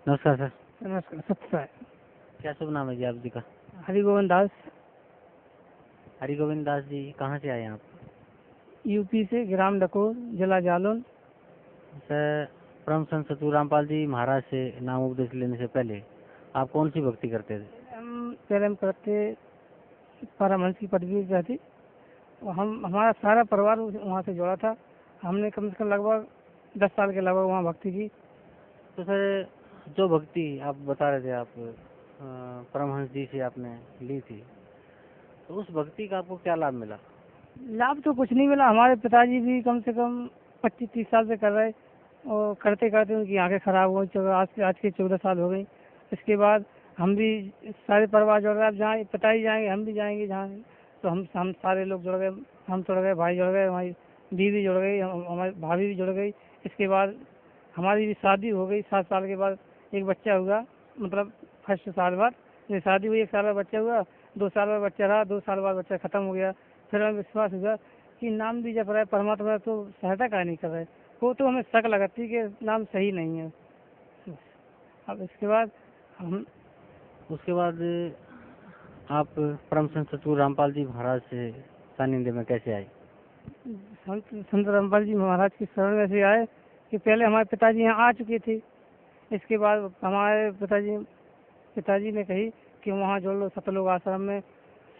नमस्कार सर। नमस्कार। सत्य क्या शुभ नाम है जी आप जी का? हरिगोविंद दास। हरिगोविंद दास जी कहाँ से आए हैं आप? यूपी से, ग्राम डकोर, जिला जालौन। सर, परम संत सतगुरु रामपाल जी महाराज से नाम उपदेश लेने से पहले आप कौन सी भक्ति करते थे? पहले हम करते परमहंस की पदवी रहती। हमारा सारा परिवार वहाँ से जुड़ा था। हमने कम से कम लगभग 10 साल के लगभग वहाँ भक्ति की। तो सर, जो भक्ति आप बता रहे थे आप परमहंस जी से आपने ली थी, तो उस भक्ति का आपको क्या लाभ मिला? लाभ तो कुछ नहीं मिला। हमारे पिताजी भी कम से कम 25-30 साल से कर रहे, और करते करते उनकी आंखें खराब हो गई। आज के 14 साल हो गई। इसके बाद हम भी सारे परिवार जुड़ गए। अब जहाँ पिताजी जाएंगे हम भी जाएंगे जहाँ। तो हम सारे लोग जुड़ गए। हम जुड़ गए, भाई जुड़ गए, हमारी बीवी जुड़ गई, हमारी भाभी भी जुड़ गई। इसके बाद हमारी भी शादी हो गई। 7 साल के बाद एक बच्चा हुआ, मतलब फर्स्ट साल बाद ये शादी हुई। 1 साल बाद बच्चा हुआ, 2 साल बाद बच्चा रहा, 2 साल बाद बच्चा खत्म हो गया। फिर हमें विश्वास हुआ कि नाम भी जप रहा है परमात्मा, तो सहायता का नहीं कर रहा है। वो तो हमें शक लगाती कि नाम सही नहीं है। अब इसके बाद हम उसके बाद आप परम संत सतगुरु रामपाल जी महाराज से सानिध्य में कैसे आए? संत रामपाल जी महाराज की शरण में से आए कि पहले हमारे पिताजी यहाँ आ चुके थे। इसके बाद हमारे पिताजी ने कही कि वहाँ जोड़ लो, सतलोक आश्रम में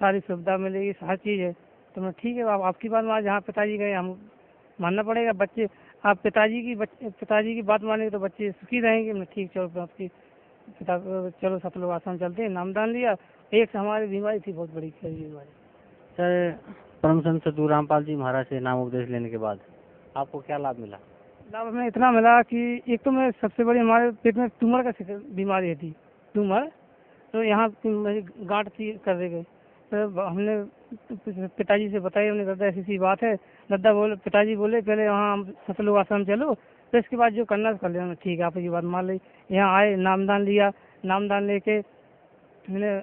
सारी सुविधा मिलेगी, हर चीज़ है। तो मैं ठीक है, आपकी बात मान, जहाँ पिताजी गए हम मानना पड़ेगा। बच्चे आप पिताजी की बात मानेंगे तो बच्चे सुखी रहेंगे। मैं ठीक, चलो आपकी चलो सतलोक आश्रम चलते हैं। नामदान लिया। एक से हमारी बीमारी थी, बहुत बड़ी बीमारी। सर, परम संत सतगुरु रामपाल जी महाराज से नाम उपदेश लेने के बाद आपको क्या लाभ मिला? लाभ हमें इतना मिला कि एक तो मैं सबसे बड़ी, हमारे पेट में ट्यूमर का बीमारी थी, ट्यूमर। तो यहाँ मेरी गांठ थी कर दे गए। तो हमने पिताजी से बताया, हमने दादा ऐसी सी बात है। पिताजी बोले पहले वहाँ हम सतलोक आश्रम चलो, तो इसके बाद जो करना है कर लेना। ठीक है, आपकी बात मान ली। यहाँ आए, नामदान लिया। नामदान लेके हमने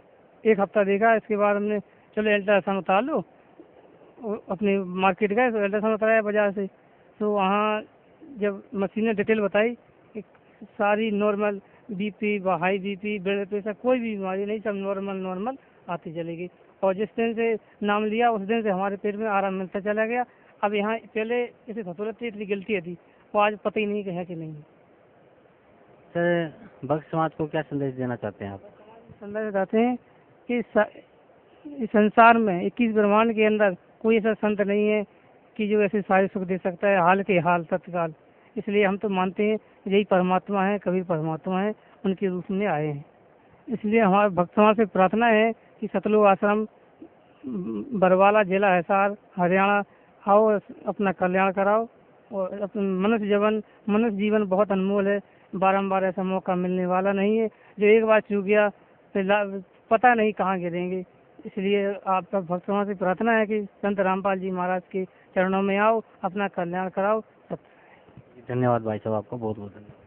1 हफ्ता देखा। इसके बाद हमने चलो अल्ट्रासाउंड उतार लो। अपने मार्केट गए तो अल्ट्रासाउंड उतराया बाजार से। तो वहाँ जब मशीनें डिटेल बताई कि सारी normal, BP, high BP, blood pressure, कोई भी बीमारी नहीं, सब नॉर्मल आती चलेगी। और जिस दिन से नाम लिया उस दिन से हमारे पेट में आराम मिलता चला गया। अब यहाँ पहले इसे थोड़ी इतनी गिल्टी थी, वो आज पता ही नहीं कि है कि नहीं। सर, भक्त समाज को क्या संदेश देना चाहते हैं आप? संदेश देते हैं कि इस संसार में 21 ब्रह्मांड के अंदर कोई ऐसा संत नहीं है कि जो ऐसे सारे सुख दे सकता है हाल के हाल तत्काल। इसलिए हम तो मानते हैं यही परमात्मा है, कबीर परमात्मा है, उनके रूप में आए हैं। इसलिए हमारे भक्त समाज से प्रार्थना है कि सतलोक आश्रम, बरवाला, जिला हिसार, हरियाणा आओ, अपना कल्याण कराओ। और अपने मनुष्य जीवन बहुत अनमोल है। बारंबार ऐसा मौका मिलने वाला नहीं है। जो एक बार चूक गया फिर पता नहीं कहाँ गिरेंगे। इसलिए आपका भक्त समाज से प्रार्थना है कि संत रामपाल जी महाराज के चरणों में आओ, अपना कल्याण कराओ। धन्यवाद भाई साहब, आपको बहुत बहुत धन्यवाद।